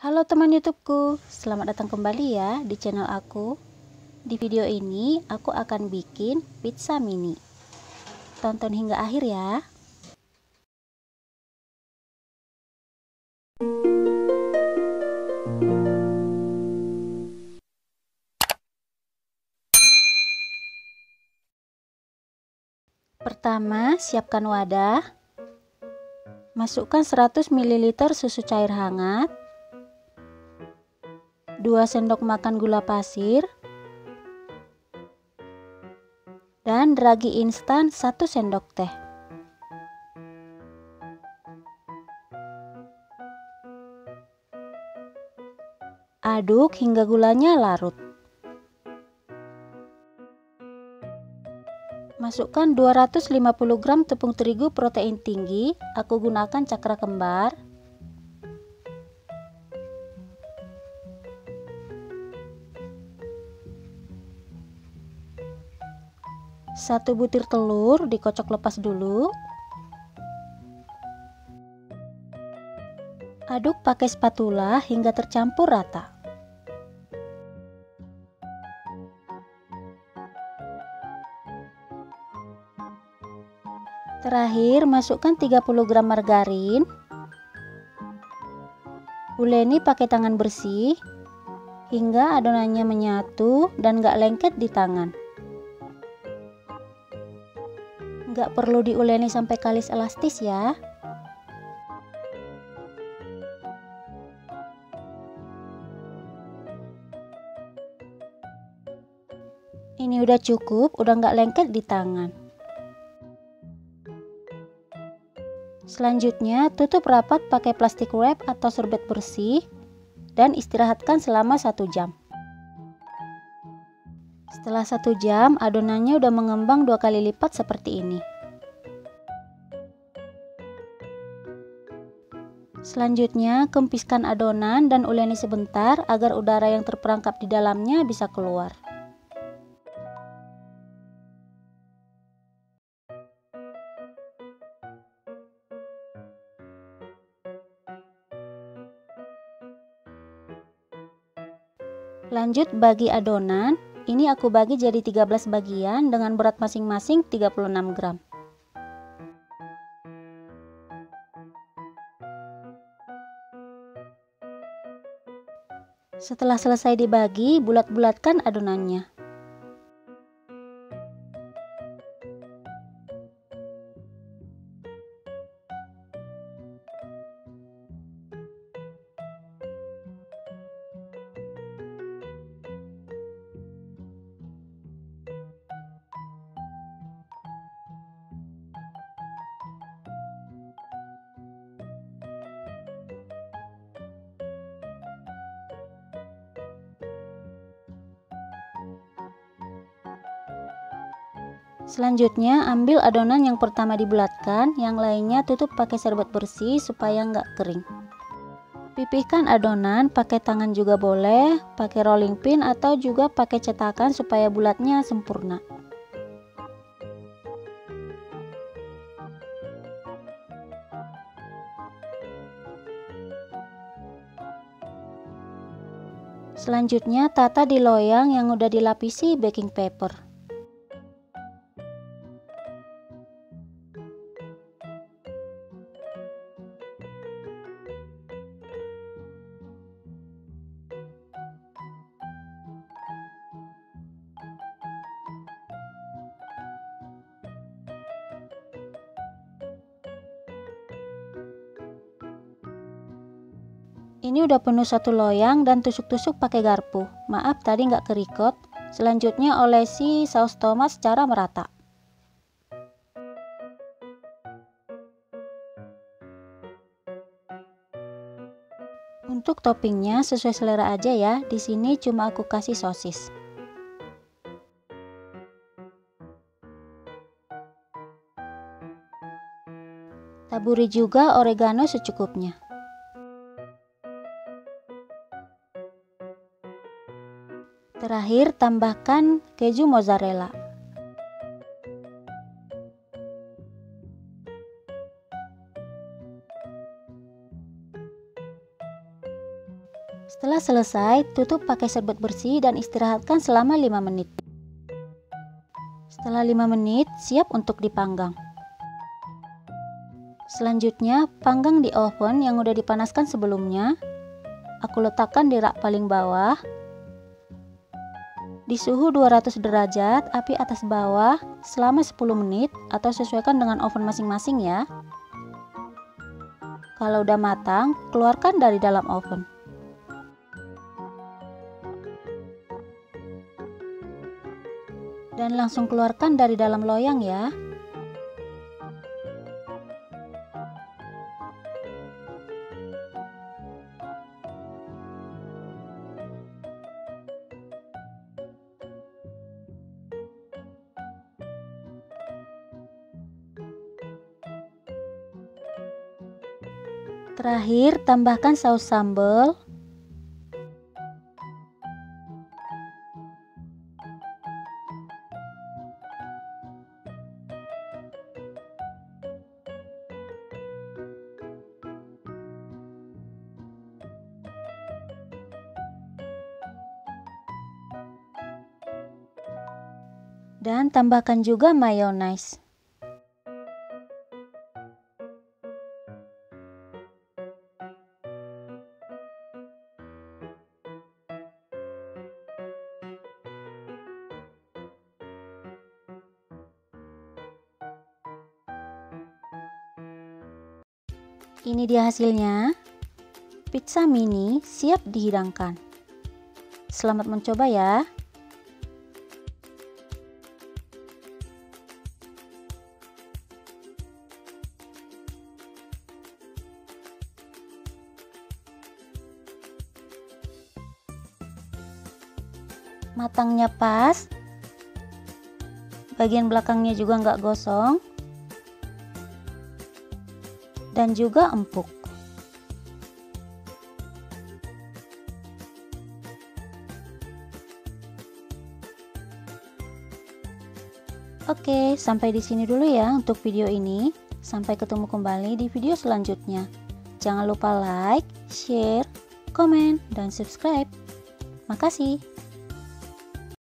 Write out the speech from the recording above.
Halo teman YouTubeku, selamat datang kembali ya di channel aku. Di video ini aku akan bikin pizza mini. Tonton hingga akhir ya. Pertama, siapkan wadah. Masukkan 100 ml susu cair hangat, 2 sendok makan gula pasir, dan ragi instan 1 sendok teh. Aduk hingga gulanya larut. Masukkan 250 gram tepung terigu protein tinggi, aku gunakan cakra kembar. Satu butir telur dikocok lepas dulu. Aduk pakai spatula hingga tercampur rata. Terakhir, masukkan 30 gram margarin. Uleni pakai tangan bersih hingga adonannya menyatu dan gak lengket di tangan. Gak perlu diuleni sampai kalis elastis ya. Ini udah cukup, udah gak lengket di tangan. Selanjutnya, tutup rapat pakai plastik wrap atau serbet bersih dan istirahatkan selama 1 jam. Setelah 1 jam, adonannya udah mengembang 2 kali lipat seperti ini. Selanjutnya, kempiskan adonan dan uleni sebentar agar udara yang terperangkap di dalamnya bisa keluar. Lanjut bagi adonan, ini aku bagi jadi 13 bagian dengan berat masing-masing 36 gram. Setelah selesai dibagi, bulat-bulatkan adonannya. Selanjutnya, ambil adonan yang pertama dibulatkan, yang lainnya tutup pakai serbet bersih supaya nggak kering. Pipihkan adonan, pakai tangan juga boleh, pakai rolling pin atau juga pakai cetakan supaya bulatnya sempurna. Selanjutnya, tata di loyang yang udah dilapisi baking paper. Ini udah penuh 1 loyang dan tusuk-tusuk pakai garpu. Maaf tadi nggak kerikot. Selanjutnya olesi saus tomat secara merata. Untuk toppingnya sesuai selera aja ya. Di sini cuma aku kasih sosis. Taburi juga oregano secukupnya. Terakhir, tambahkan keju mozzarella. Setelah selesai, tutup pakai serbet bersih dan istirahatkan selama 5 menit. Setelah 5 menit, siap untuk dipanggang. Selanjutnya, panggang di oven yang udah dipanaskan sebelumnya. Aku letakkan di rak paling bawah. Di suhu 200 derajat, api atas bawah selama 10 menit atau sesuaikan dengan oven masing-masing ya. Kalau udah matang, keluarkan dari dalam oven. Dan langsung keluarkan dari dalam loyang ya. Terakhir, tambahkan saus sambal. Dan tambahkan juga mayones. Ini dia hasilnya. Pizza mini siap dihidangkan. Selamat mencoba ya. Matangnya pas, bagian belakangnya juga nggak gosong, dan juga empuk. Oke, sampai di sini dulu ya untuk video ini. Sampai ketemu kembali di video selanjutnya. Jangan lupa like, share, komen, dan subscribe. Makasih.